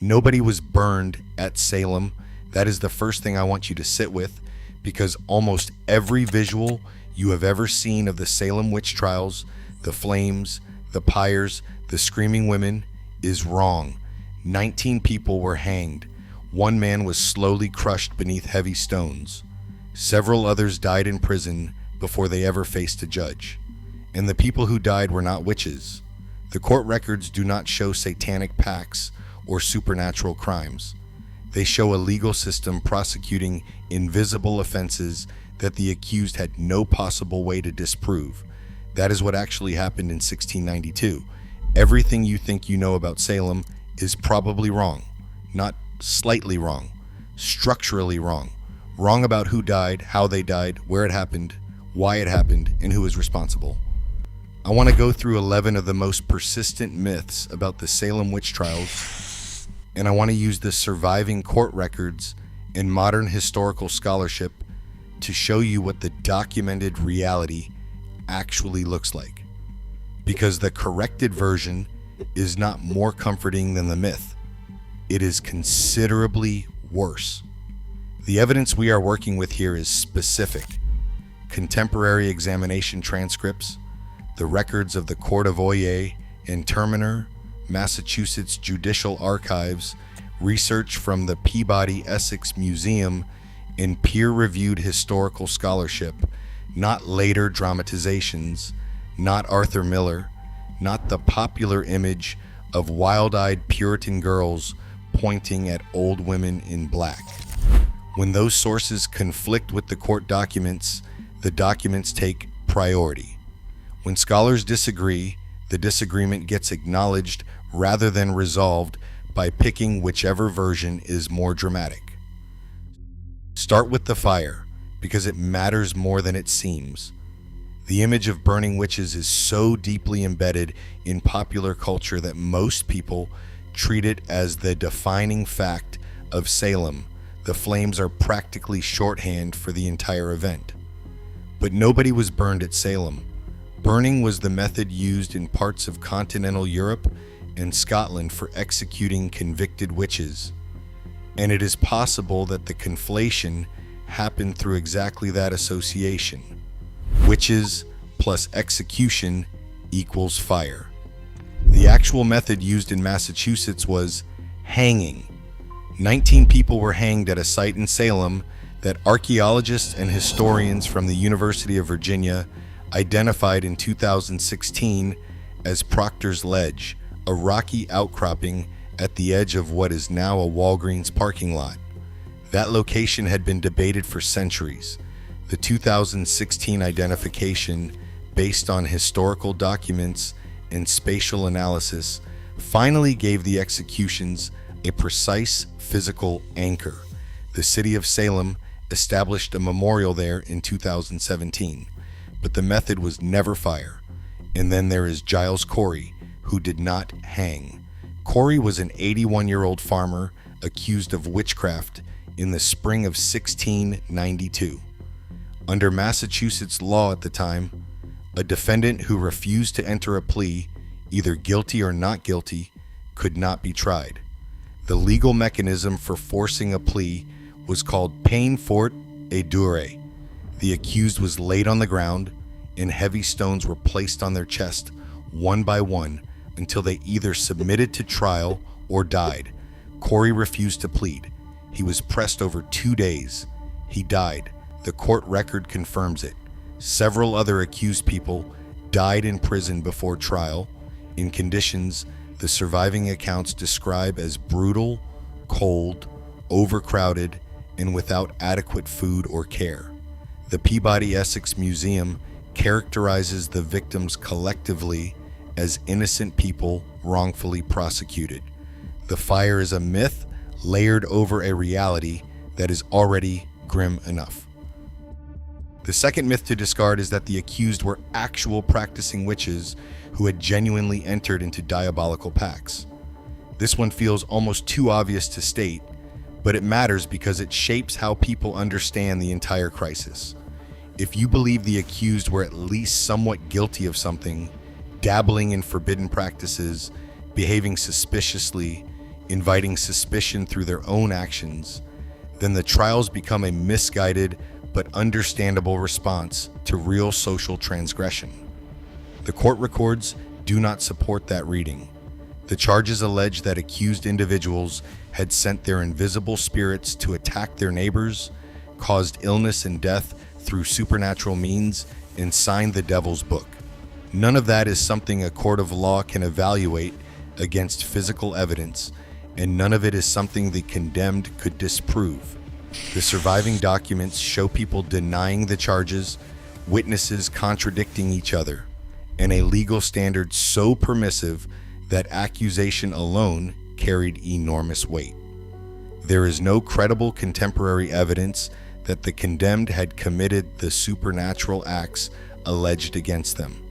Nobody was burned at Salem. That is the first thing I want you to sit with, because almost every visual you have ever seen of the Salem Witch Trials, the flames, the pyres, the screaming women, is wrong. 19 people were hanged. One man was slowly crushed beneath heavy stones. Several others died in prison before they ever faced a judge. And the people who died were not witches. The court records do not show satanic pacts or supernatural crimes. They show a legal system prosecuting invisible offenses that the accused had no possible way to disprove. That is what actually happened in 1692. Everything you think you know about Salem is probably wrong. Not slightly wrong, structurally wrong. Wrong about who died, how they died, where it happened, why it happened, and who is responsible. I want to go through 11 of the most persistent myths about the Salem Witch Trials, and I want to use the surviving court records and modern historical scholarship to show you what the documented reality actually looks like. Because the corrected version is not more comforting than the myth. It is considerably worse. The evidence we are working with here is specific. Contemporary examination transcripts, the records of the Court of Oyer and Terminer, Massachusetts Judicial Archives, research from the Peabody Essex Museum, and peer-reviewed historical scholarship, not later dramatizations, not Arthur Miller, not the popular image of wild-eyed Puritan girls pointing at old women in black. When those sources conflict with the court documents, the documents take priority. When scholars disagree, the disagreement gets acknowledged rather than resolved by picking whichever version is more dramatic. Start with the fire, because it matters more than it seems. The image of burning witches is so deeply embedded in popular culture that most people treat it as the defining fact of Salem. The flames are practically shorthand for the entire event. But nobody was burned at Salem. Burning was the method used in parts of continental Europe and Scotland for executing convicted witches. And it is possible that the conflation happened through exactly that association. Witches plus execution equals fire. The actual method used in Massachusetts was hanging. 19 people were hanged at a site in Salem that archaeologists and historians from the University of Virginia identified in 2016 as Proctor's Ledge, a rocky outcropping at the edge of what is now a Walgreens parking lot. That location had been debated for centuries. The 2016 identification, based on historical documents and spatial analysis, finally gave the executions a precise physical anchor. The city of Salem established a memorial there in 2017, but the method was never fire. And then there is Giles Corey, who did not hang. Corey was an 81-year-old farmer accused of witchcraft in the spring of 1692. Under Massachusetts law at the time, a defendant who refused to enter a plea, either guilty or not guilty, could not be tried. The legal mechanism for forcing a plea was called peine forte et dure. The accused was laid on the ground, and heavy stones were placed on their chest, one by one, until they either submitted to trial or died. Corey refused to plead. He was pressed over 2 days. He died. The court record confirms it. Several other accused people died in prison before trial, in conditions the surviving accounts describe as brutal, cold, overcrowded, and without adequate food or care. The Peabody Essex Museum characterizes the victims collectively as innocent people wrongfully prosecuted. The fire is a myth layered over a reality that is already grim enough. The second myth to discard is that the accused were actual practicing witches who had genuinely entered into diabolical pacts. This one feels almost too obvious to state, but it matters because it shapes how people understand the entire crisis. If you believe the accused were at least somewhat guilty of something, dabbling in forbidden practices, behaving suspiciously, inviting suspicion through their own actions, then the trials become a misguided but understandable response to real social transgression. The court records do not support that reading. The charges allege that accused individuals had sent their invisible spirits to attack their neighbors, caused illness and death through supernatural means, and signed the devil's book. None of that is something a court of law can evaluate against physical evidence, and none of it is something the condemned could disprove. The surviving documents show people denying the charges, witnesses contradicting each other, and a legal standard so permissive that accusation alone carried enormous weight. There is no credible contemporary evidence that the condemned had committed the supernatural acts alleged against them.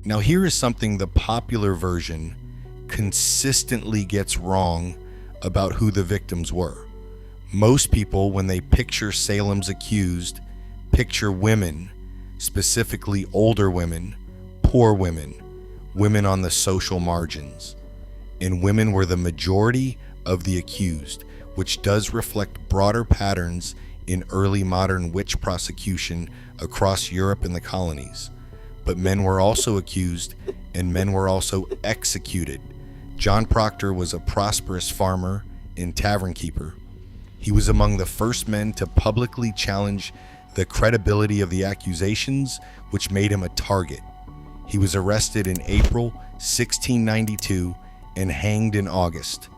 Now, here is something the popular version consistently gets wrong about who the victims were. Most people, when they picture Salem's accused, picture women, specifically older women, poor women, women on the social margins. And women were the majority of the accused, which does reflect broader patterns in early modern witch prosecution across Europe and the colonies. But men were also accused, and men were also executed. John Proctor was a prosperous farmer and tavern keeper. He was among the first men to publicly challenge the credibility of the accusations, which made him a target. He was arrested in April 1692 and hanged in August.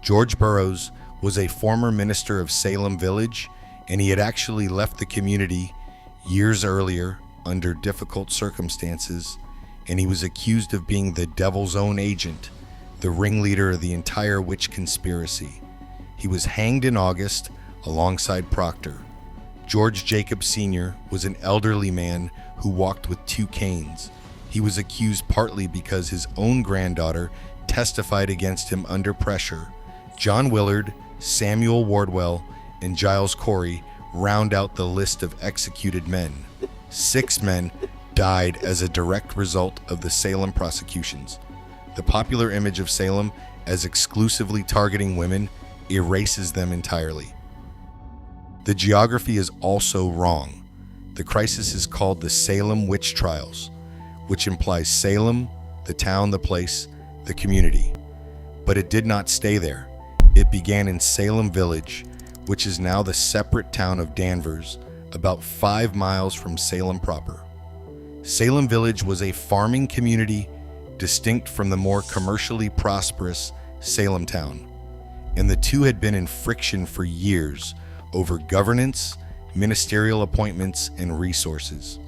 George Burroughs was a former minister of Salem Village, and he had actually left the community years earlier under difficult circumstances, and he was accused of being the devil's own agent, the ringleader of the entire witch conspiracy. He was hanged in August alongside Proctor. George Jacob Sr. was an elderly man who walked with two canes. He was accused partly because his own granddaughter testified against him under pressure. John Willard, Samuel Wardwell, and Giles Corey round out the list of executed men. 6 men died as a direct result of the Salem prosecutions. The popular image of Salem as exclusively targeting women erases them entirely. The geography is also wrong. The crisis is called the Salem Witch Trials, which implies Salem, the town, the place, the community. But it did not stay there. It began in Salem Village, which is now the separate town of Danvers, about 5 miles from Salem proper. Salem Village was a farming community distinct from the more commercially prosperous Salem town, and the two had been in friction for years over governance, ministerial appointments, and resources.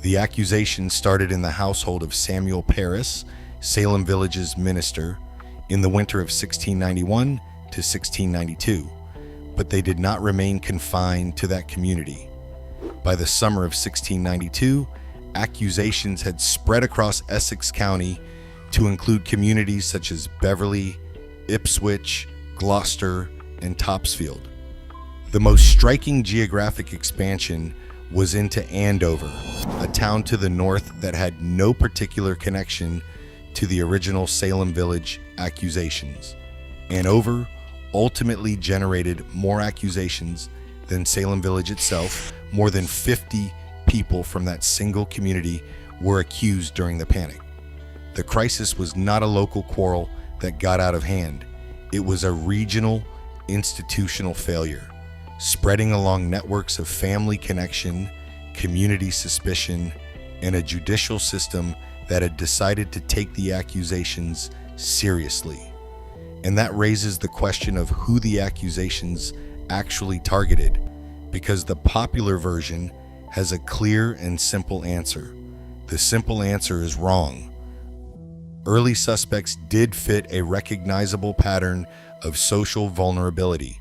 The accusation started in the household of Samuel Parris, Salem Village's minister, in the winter of 1691 to 1692, but they did not remain confined to that community. By the summer of 1692, accusations had spread across Essex County to include communities such as Beverly, Ipswich, Gloucester, and Topsfield. The most striking geographic expansion was into Andover, a town to the north that had no particular connection to the original Salem Village accusations. Andover ultimately generated more accusations than Salem Village itself. More than 50 people from that single community were accused during the panic. The crisis was not a local quarrel that got out of hand. It was a regional, institutional failure, spreading along networks of family connection, community suspicion, and a judicial system that had decided to take the accusations seriously. And that raises the question of who the accusations actually targeted, because the popular version has a clear and simple answer. The simple answer is wrong. Early suspects did fit a recognizable pattern of social vulnerability.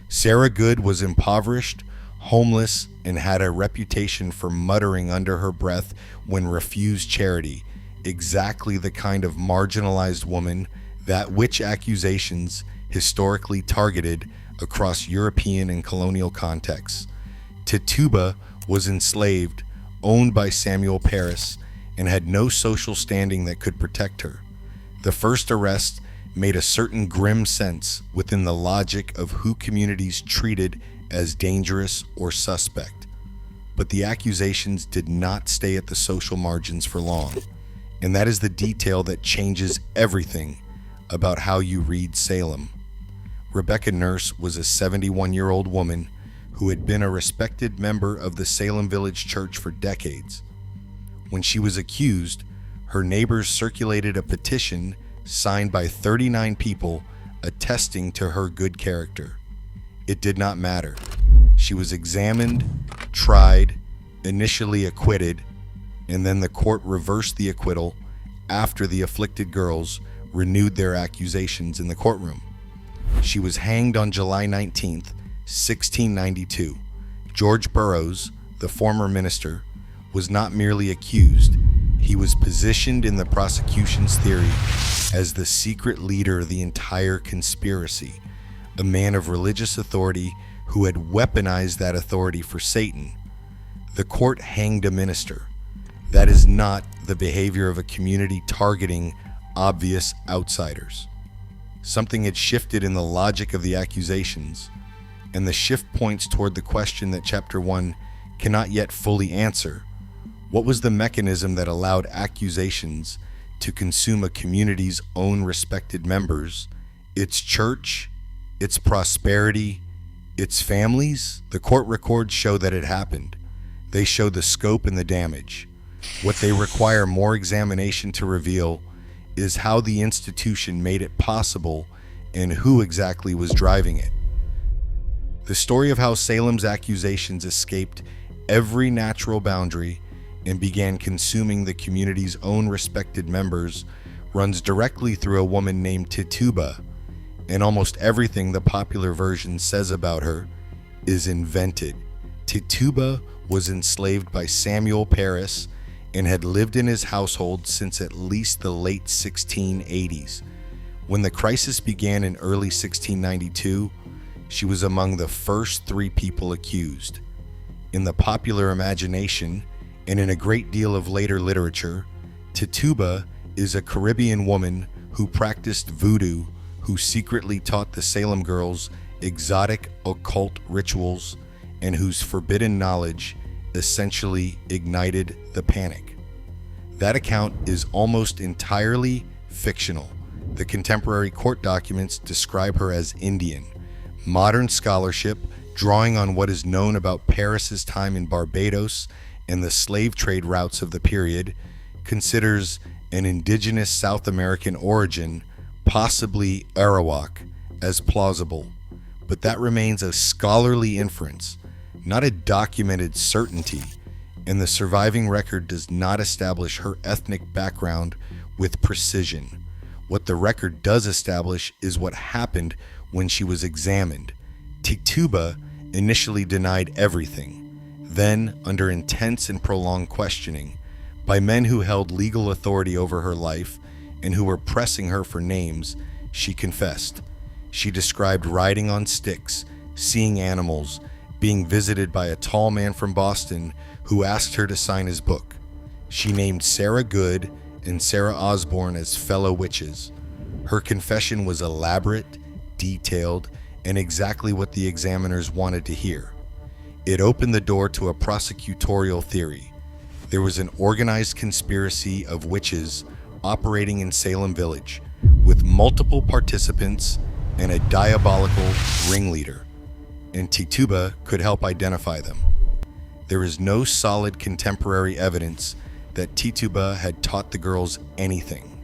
Sarah Good was impoverished, homeless, and had a reputation for muttering under her breath when refused charity, exactly the kind of marginalized woman that witch accusations historically targeted across European and colonial contexts. Tituba was enslaved, owned by Samuel Parris, and had no social standing that could protect her. The first arrest made a certain grim sense within the logic of who communities treated as dangerous or suspect. But the accusations did not stay at the social margins for long, and that is the detail that changes everything about how you read Salem. Rebecca Nurse was a 71-year-old woman who had been a respected member of the Salem Village Church for decades. When she was accused, her neighbors circulated a petition signed by 39 people attesting to her good character. It did not matter. She was examined, tried, initially acquitted, and then the court reversed the acquittal after the afflicted girls renewed their accusations in the courtroom. She was hanged on July 19th, 1692. George Burroughs, the former minister, was not merely accused, he was positioned in the prosecution's theory as the secret leader of the entire conspiracy, a man of religious authority who had weaponized that authority for Satan. The court hanged a minister. That is not the behavior of a community targeting obvious outsiders. Something had shifted in the logic of the accusations, and the shift points toward the question that Chapter 1 cannot yet fully answer. What was the mechanism that allowed accusations to consume a community's own respected members, its church, its prosperity, its families? The court records show that it happened. They show the scope and the damage. What they require more examination to reveal is how the institution made it possible and who exactly was driving it. The story of how Salem's accusations escaped every natural boundary and began consuming the community's own respected members runs directly through a woman named Tituba, and almost everything the popular version says about her is invented. Tituba was enslaved by Samuel Parris and had lived in his household since at least the late 1680s. When the crisis began in early 1692, she was among the first 3 people accused. In the popular imagination, and in a great deal of later literature, Tituba is a Caribbean woman who practiced voodoo, who secretly taught the Salem girls exotic occult rituals, and whose forbidden knowledge essentially ignited the panic. That account is almost entirely fictional. The contemporary court documents describe her as Indian. Modern scholarship, drawing on what is known about Paris's time in Barbados and the slave trade routes of the period, considers an indigenous South American origin, possibly Arawak, as plausible. But that remains a scholarly inference, not a documented certainty, and the surviving record does not establish her ethnic background with precision. What the record does establish is what happened when she was examined. Tituba initially denied everything. Then, under intense and prolonged questioning by men who held legal authority over her life and who were pressing her for names, she confessed. She described riding on sticks, seeing animals, being visited by a tall man from Boston who asked her to sign his book. She named Sarah Good and Sarah Osborne as fellow witches. Her confession was elaborate, detailed, and exactly what the examiners wanted to hear. It opened the door to a prosecutorial theory. There was an organized conspiracy of witches operating in Salem Village, with multiple participants and a diabolical ringleader, and Tituba could help identify them. There is no solid contemporary evidence that Tituba had taught the girls anything.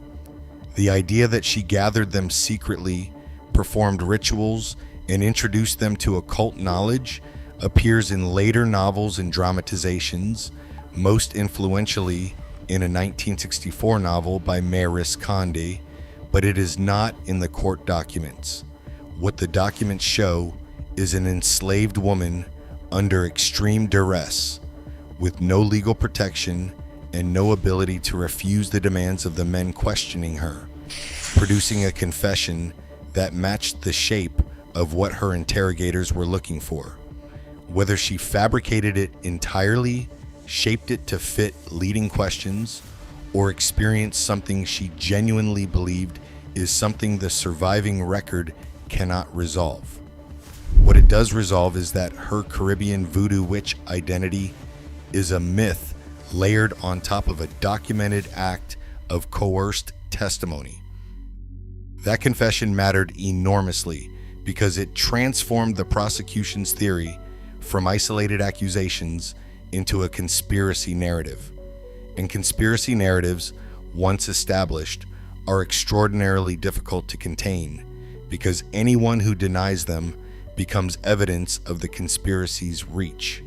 The idea that she gathered them secretly, performed rituals, and introduced them to occult knowledge appears in later novels and dramatizations, most influentially in a 1964 novel by Maurice Condé, but it is not in the court documents. What the documents show is an enslaved woman under extreme duress, with no legal protection and no ability to refuse the demands of the men questioning her, producing a confession that matched the shape of what her interrogators were looking for. Whether she fabricated it entirely, shaped it to fit leading questions, or experienced something she genuinely believed is something the surviving record cannot resolve. What it does resolve is that her Caribbean voodoo witch identity is a myth layered on top of a documented act of coerced testimony. That confession mattered enormously because it transformed the prosecution's theory from isolated accusations into a conspiracy narrative. And conspiracy narratives, once established, are extraordinarily difficult to contain because anyone who denies them becomes evidence of the conspiracy's reach.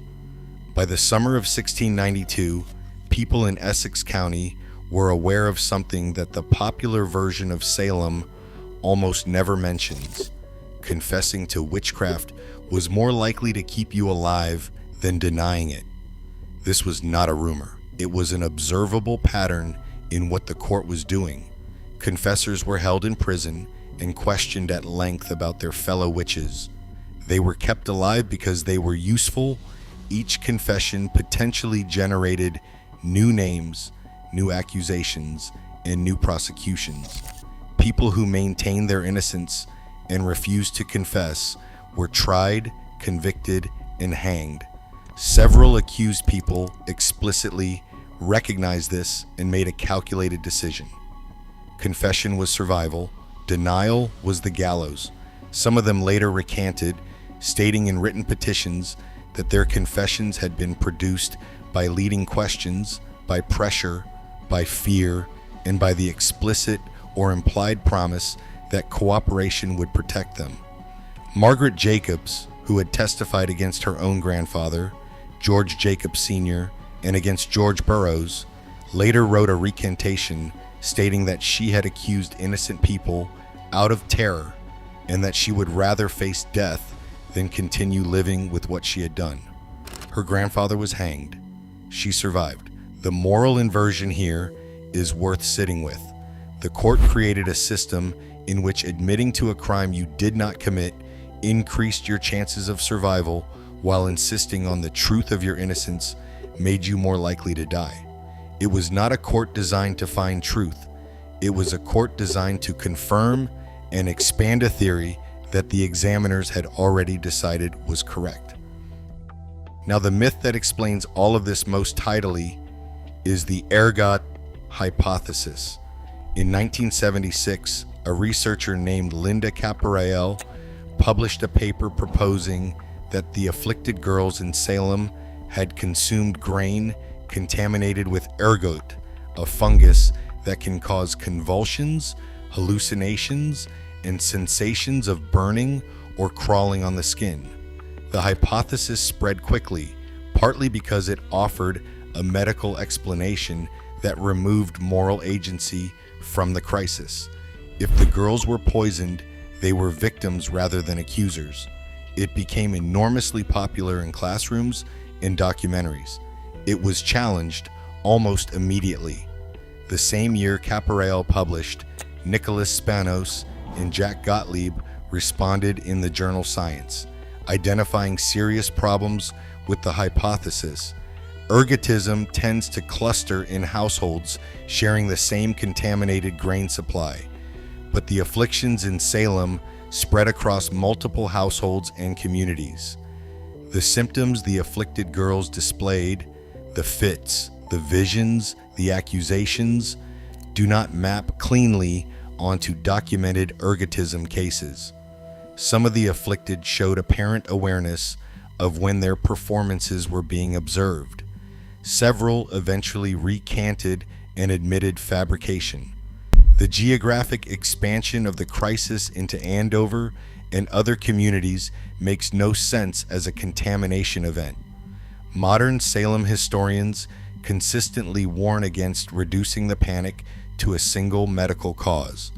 By the summer of 1692, people in Essex County were aware of something that the popular version of Salem almost never mentions. Confessing to witchcraft was more likely to keep you alive than denying it. This was not a rumor. It was an observable pattern in what the court was doing. Confessors were held in prison and questioned at length about their fellow witches. They were kept alive because they were useful. Each confession potentially generated new names, new accusations, and new prosecutions. People who maintained their innocence and refused to confess were tried, convicted, and hanged. Several accused people explicitly recognized this and made a calculated decision. Confession was survival, denial was the gallows. Some of them later recanted, stating in written petitions that their confessions had been produced by leading questions, by pressure, by fear, and by the explicit or implied promise that cooperation would protect them. Margaret Jacobs, who had testified against her own grandfather, George Jacobs Sr., and against George Burroughs, later wrote a recantation stating that she had accused innocent people out of terror and that she would rather face death than continue living with what she had done. Her grandfather was hanged. She survived. The moral inversion here is worth sitting with. The court created a system in which admitting to a crime you did not commit increased your chances of survival, while insisting on the truth of your innocence made you more likely to die. It was not a court designed to find truth. It was a court designed to confirm and expand a theory that the examiners had already decided was correct. Now, the myth that explains all of this most tidily is the ergot hypothesis. In 1976, a researcher named Linda Caporael published a paper proposing that the afflicted girls in Salem had consumed grain contaminated with ergot, a fungus that can cause convulsions, hallucinations, and sensations of burning or crawling on the skin. The hypothesis spread quickly, partly because it offered a medical explanation that removed moral agency from the crisis. If the girls were poisoned, they were victims rather than accusers. It became enormously popular in classrooms and documentaries. It was challenged almost immediately. The same year Caporael published, Nicholas Spanos and Jack Gottlieb responded in the journal Science, identifying serious problems with the hypothesis. Ergotism tends to cluster in households sharing the same contaminated grain supply, but the afflictions in Salem spread across multiple households and communities. The symptoms the afflicted girls displayed, the fits, the visions, the accusations, do not map cleanly onto documented ergotism cases. Some of the afflicted showed apparent awareness of when their performances were being observed. Several eventually recanted and admitted fabrication. The geographic expansion of the crisis into Andover and other communities makes no sense as a contamination event. Modern Salem historians consistently warn against reducing the panic to a single medical cause.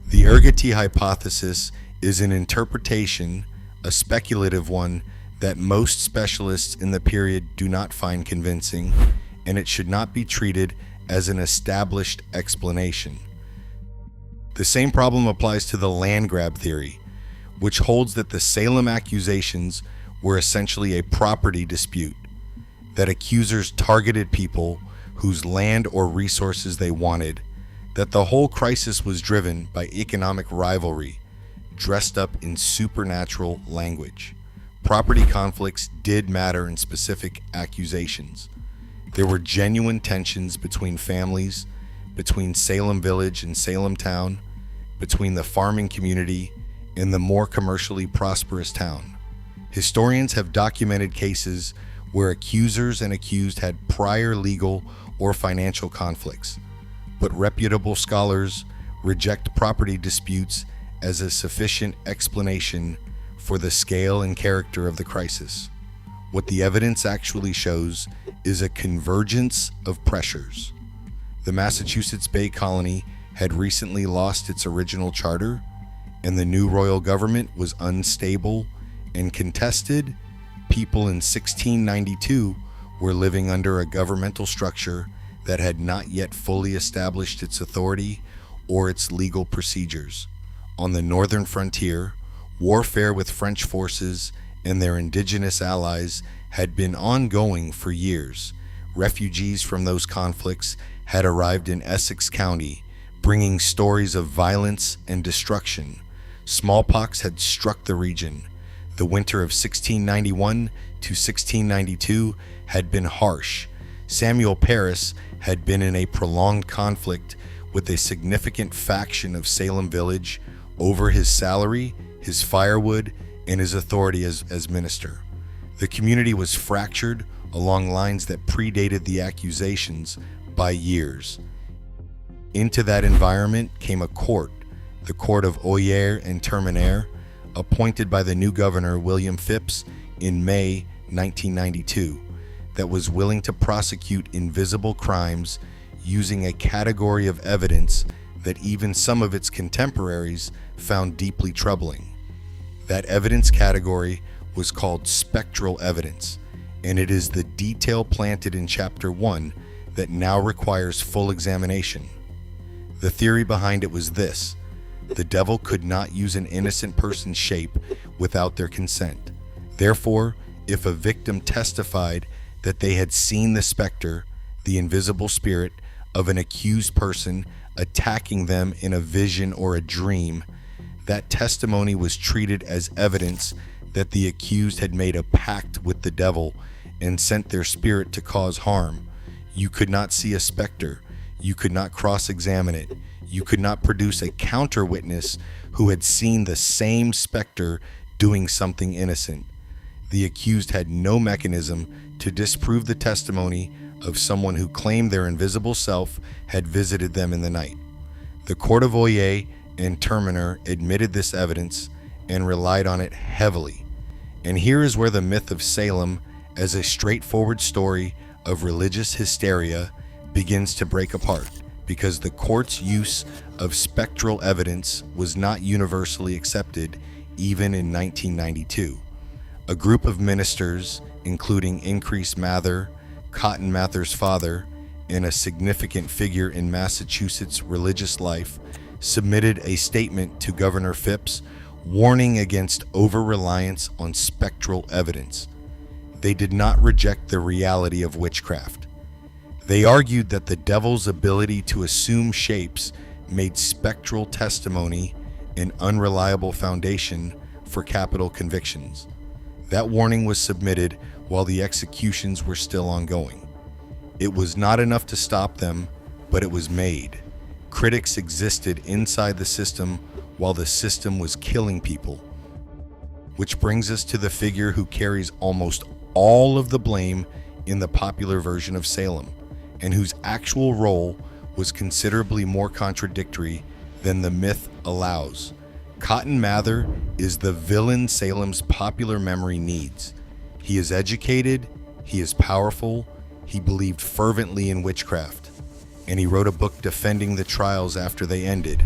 The ergoty hypothesis is an interpretation, a speculative one, that most specialists in the period do not find convincing, and it should not be treated as an established explanation. The same problem applies to the land grab theory, which holds that the Salem accusations were essentially a property dispute, that accusers targeted people whose land or resources they wanted, that the whole crisis was driven by economic rivalry, dressed up in supernatural language. Property conflicts did matter in specific accusations. There were genuine tensions between families, between Salem Village and Salem Town, between the farming community and the more commercially prosperous town. Historians have documented cases where accusers and accused had prior legal or financial conflicts, but reputable scholars reject property disputes as a sufficient explanation for the scale and character of the crisis. What the evidence actually shows is a convergence of pressures. The Massachusetts Bay Colony had recently lost its original charter, and the new royal government was unstable and contested. People in 1692 were living under a governmental structure that had not yet fully established its authority or its legal procedures. On the northern frontier, warfare with French forces and their indigenous allies had been ongoing for years. Refugees from those conflicts had arrived in Essex County, bringing stories of violence and destruction. Smallpox had struck the region. The winter of 1691 to 1692 had been harsh. Samuel Parris had been in a prolonged conflict with a significant faction of Salem Village over his salary, his firewood, and his authority as minister. The community was fractured along lines that predated the accusations by years. Into that environment came a court, the Court of Oyer and Terminer, appointed by the new governor William Phipps in May 1992, that was willing to prosecute invisible crimes using a category of evidence that even some of its contemporaries found deeply troubling. That evidence category was called spectral evidence, and it is the detail planted in Chapter 1 that now requires full examination. The theory behind it was this: the devil could not use an innocent person's shape without their consent. Therefore, if a victim testified that they had seen the specter, the invisible spirit, of an accused person attacking them in a vision or a dream, that testimony was treated as evidence that the accused had made a pact with the devil and sent their spirit to cause harm. You could not see a specter. You could not cross-examine it. You could not produce a counter-witness who had seen the same specter doing something innocent. The accused had no mechanism to disprove the testimony of someone who claimed their invisible self had visited them in the night. The Court of Oyer and Terminer admitted this evidence and relied on it heavily. And here is where the myth of Salem as a straightforward story of religious hysteria begins to break apart, because the court's use of spectral evidence was not universally accepted even in 1992. A group of ministers, including Increase Mather, Cotton Mather's father, and a significant figure in Massachusetts religious life, submitted a statement to Governor Phipps warning against over-reliance on spectral evidence. They did not reject the reality of witchcraft. They argued that the devil's ability to assume shapes made spectral testimony an unreliable foundation for capital convictions. That warning was submitted while the executions were still ongoing. It was not enough to stop them, but it was made. Critics existed inside the system while the system was killing people. Which brings us to the figure who carries almost all of the blame in the popular version of Salem, and whose actual role was considerably more contradictory than the myth allows. Cotton Mather is the villain Salem's popular memory needs. He is educated, he is powerful, he believed fervently in witchcraft, and he wrote a book defending the trials after they ended.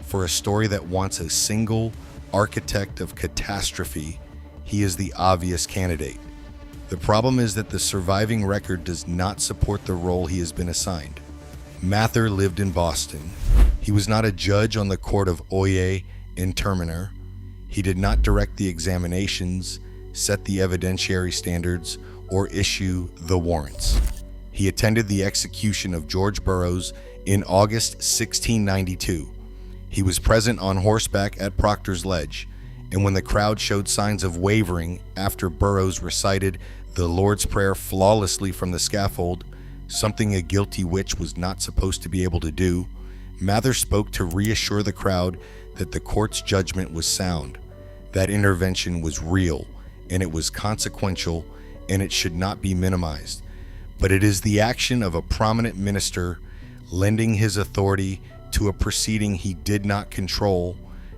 For a story that wants a single architect of catastrophe, he is the obvious candidate. The problem is that the surviving record does not support the role he has been assigned. Mather lived in Boston. He was not a judge on the Court of Oyer and Terminer. He did not direct the examinations, set the evidentiary standards, or issue the warrants. He attended the execution of George Burroughs in August 1692. He was present on horseback at Proctor's Ledge, and when the crowd showed signs of wavering after Burroughs recited the Lord's Prayer flawlessly from the scaffold, something a guilty witch was not supposed to be able to do, Mather spoke to reassure the crowd that the court's judgment was sound. That intervention was real, and it was consequential, and it should not be minimized. But it is the action of a prominent minister lending his authority to a proceeding he did not control,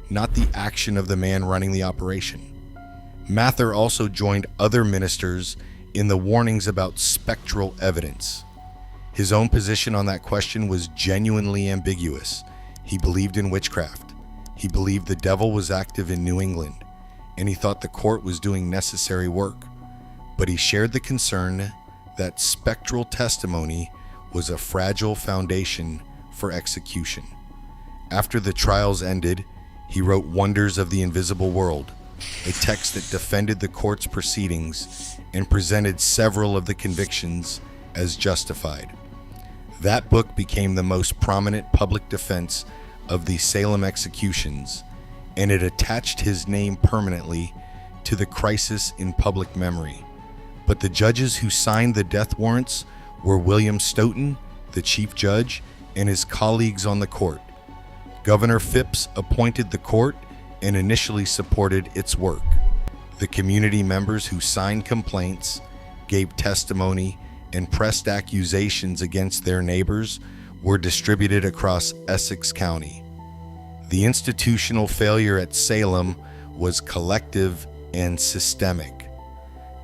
not the action of the man running the operation. Mather also joined other ministers in the warnings about spectral evidence. His own position on that question was genuinely ambiguous. He believed in witchcraft. He believed the devil was active in New England, and he thought the court was doing necessary work. But he shared the concern that spectral testimony was a fragile foundation for execution. After the trials ended, he wrote Wonders of the Invisible World, a text that defended the court's proceedings and presented several of the convictions as justified. That book became the most prominent public defense of the Salem executions, and it attached his name permanently to the crisis in public memory. But the judges who signed the death warrants were William Stoughton, the chief judge, and his colleagues on the court. Governor Phipps appointed the court and initially supported its work. The community members who signed complaints, gave testimony, and pressed accusations against their neighbors were distributed across Essex County. The institutional failure at Salem was collective and systemic.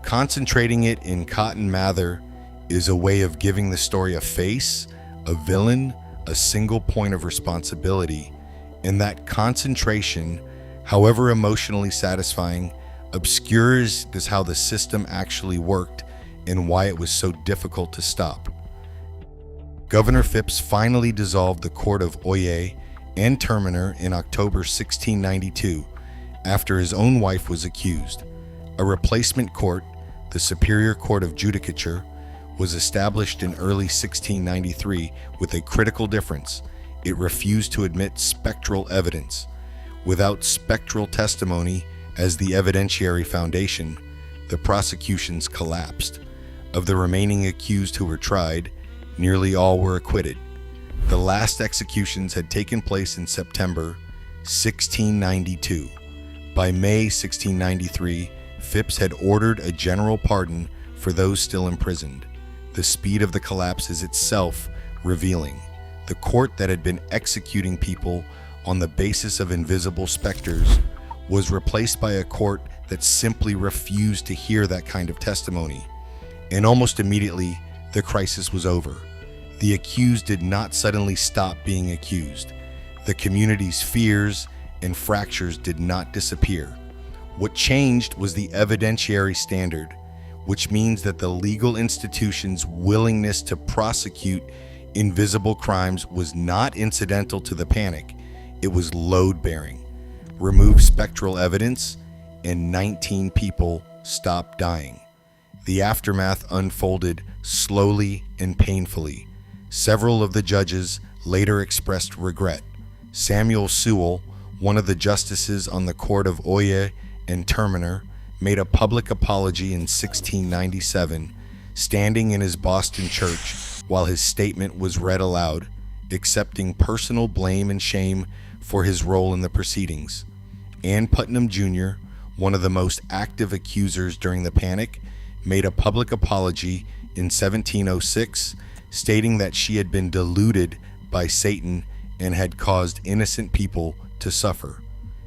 Concentrating it in Cotton Mather is a way of giving the story a face, a villain, a single point of responsibility, and that concentration, however emotionally satisfying, obscures just how the system actually worked and why it was so difficult to stop. Governor Phipps finally dissolved the Court of Oyer and Terminer in October 1692 after his own wife was accused. A replacement court, the Superior Court of Judicature, was established in early 1693 with a critical difference. It refused to admit spectral evidence. Without spectral testimony as the evidentiary foundation, the prosecutions collapsed. Of the remaining accused who were tried, nearly all were acquitted. The last executions had taken place in September 1692. By May 1693, Phipps had ordered a general pardon for those still imprisoned. The speed of the collapse is itself revealing. The court that had been executing people on the basis of invisible specters was replaced by a court that simply refused to hear that kind of testimony. And almost immediately, the crisis was over. The accused did not suddenly stop being accused. The community's fears and fractures did not disappear. What changed was the evidentiary standard, which means that the legal institution's willingness to prosecute invisible crimes was not incidental to the panic. It was load-bearing. Remove spectral evidence, and 19 people stopped dying. The aftermath unfolded slowly and painfully. Several of the judges later expressed regret. Samuel Sewell, one of the justices on the Court of Oyer and Terminer, made a public apology in 1697, standing in his Boston church while his statement was read aloud, accepting personal blame and shame for his role in the proceedings. Ann Putnam Jr., one of the most active accusers during the panic, made a public apology in 1706, stating that she had been deluded by Satan and had caused innocent people to suffer.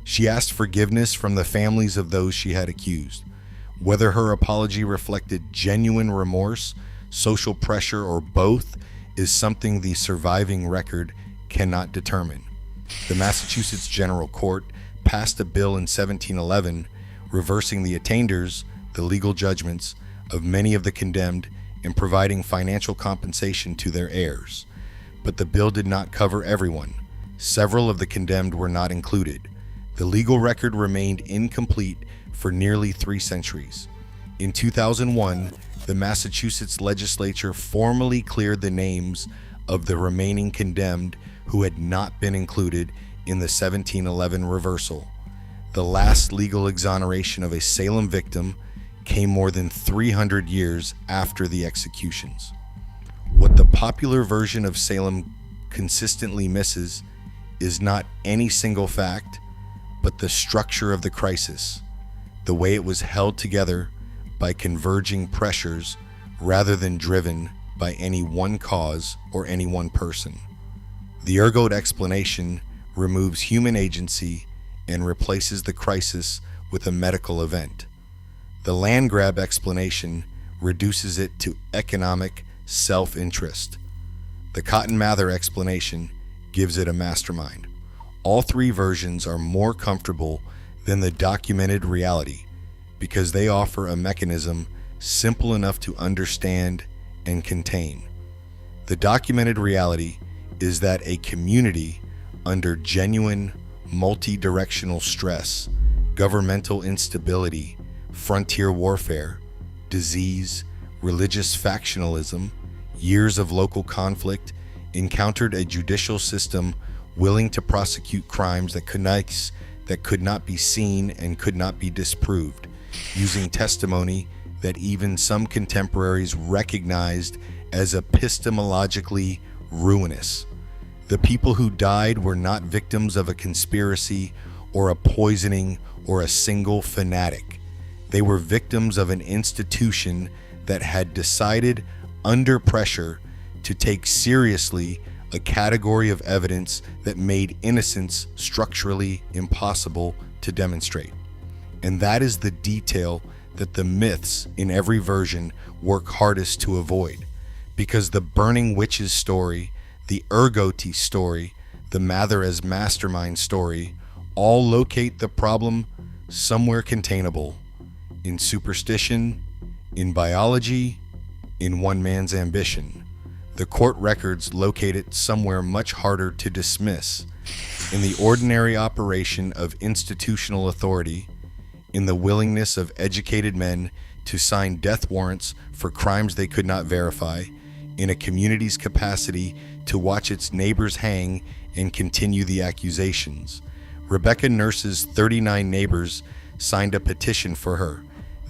She asked forgiveness from the families of those she had accused. Whether her apology reflected genuine remorse, social pressure, or both is something the surviving record cannot determine. The Massachusetts General Court passed a bill in 1711 reversing the attainders, the legal judgments, of many of the condemned and providing financial compensation to their heirs. But the bill did not cover everyone. Several of the condemned were not included. The legal record remained incomplete for nearly 3 centuries. In 2001, the Massachusetts legislature formally cleared the names of the remaining condemned who had not been included in the 1711 reversal. The last legal exoneration of a Salem victim came more than 300 years after the executions. What the popular version of Salem consistently misses is not any single fact, but the structure of the crisis, the way it was held together by converging pressures rather than driven by any one cause or any one person. The ergot explanation removes human agency and replaces the crisis with a medical event. The land grab explanation reduces it to economic self-interest. The Cotton Mather explanation gives it a mastermind. All three versions are more comfortable than the documented reality because they offer a mechanism simple enough to understand and contain. The documented reality is that a community under genuine multi-directional stress, governmental instability, frontier warfare, disease, religious factionalism, years of local conflict, encountered a judicial system willing to prosecute crimes that could not be seen and could not be disproved, using testimony that even some contemporaries recognized as epistemologically ruinous. The people who died were not victims of a conspiracy or a poisoning or a single fanatic. They were victims of an institution that had decided under pressure to take seriously a category of evidence that made innocence structurally impossible to demonstrate. And that is the detail that the myths in every version work hardest to avoid, because the burning witches story, the ergoty story, the Mather as mastermind story all locate the problem somewhere containable, in superstition, in biology, in one man's ambition. The court records locate it somewhere much harder to dismiss, in the ordinary operation of institutional authority, in the willingness of educated men to sign death warrants for crimes they could not verify, in a community's capacity to watch its neighbors hang and continue the accusations. Rebecca Nurse's 39 neighbors signed a petition for her.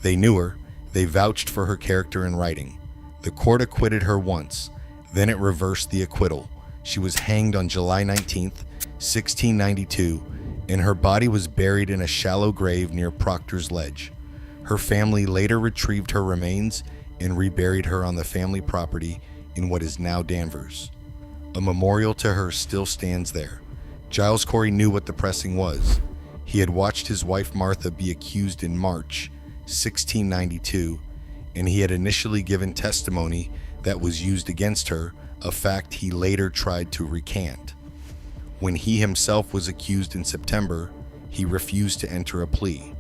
They knew her. They vouched for her character and writing. The court acquitted her once. Then it reversed the acquittal. She was hanged on July 19th, 1692, and her body was buried in a shallow grave near Proctor's Ledge. Her family later retrieved her remains and reburied her on the family property in what is now Danvers. A memorial to her still stands there. Giles Corey knew what the pressing was. He had watched his wife Martha be accused in March 1692, and he had initially given testimony that was used against her, a fact he later tried to recant. When he himself was accused in September, he refused to enter a plea.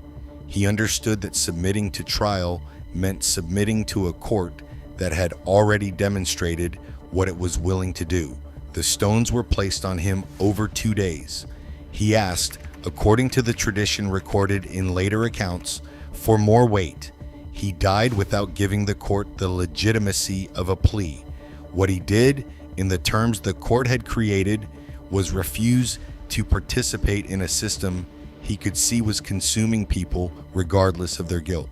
He understood that submitting to trial meant submitting to a court that had already demonstrated what it was willing to do. The stones were placed on him over 2 days. He asked, according to the tradition recorded in later accounts, for more weight. He died without giving the court the legitimacy of a plea. What he did, in the terms the court had created, was refuse to participate in a system he could see was consuming people regardless of their guilt.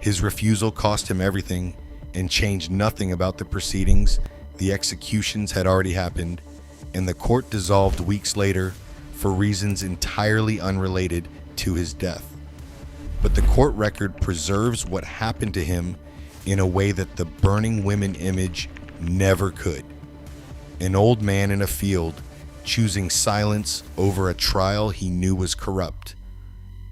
His refusal cost him everything and changed nothing about the proceedings. The executions had already happened, and the court dissolved weeks later for reasons entirely unrelated to his death. But the court record preserves what happened to him in a way that the burning women image never could. An old man in a field choosing silence over a trial he knew was corrupt,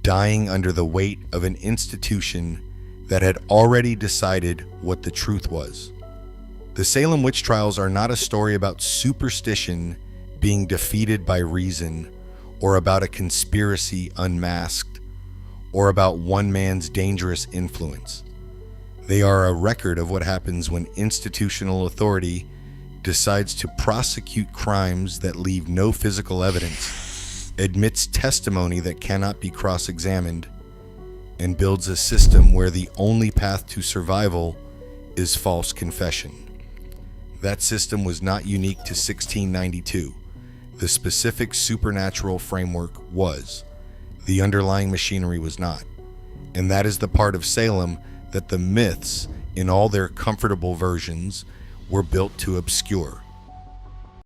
dying under the weight of an institution that had already decided what the truth was. The Salem Witch Trials are not a story about superstition being defeated by reason, or about a conspiracy unmasked, or about one man's dangerous influence. They are a record of what happens when institutional authority decides to prosecute crimes that leave no physical evidence, admits testimony that cannot be cross-examined, and builds a system where the only path to survival is false confession. That system was not unique to 1692. The specific supernatural framework was. The underlying machinery was not. And that is the part of Salem that the myths, in all their comfortable versions, were built to obscure.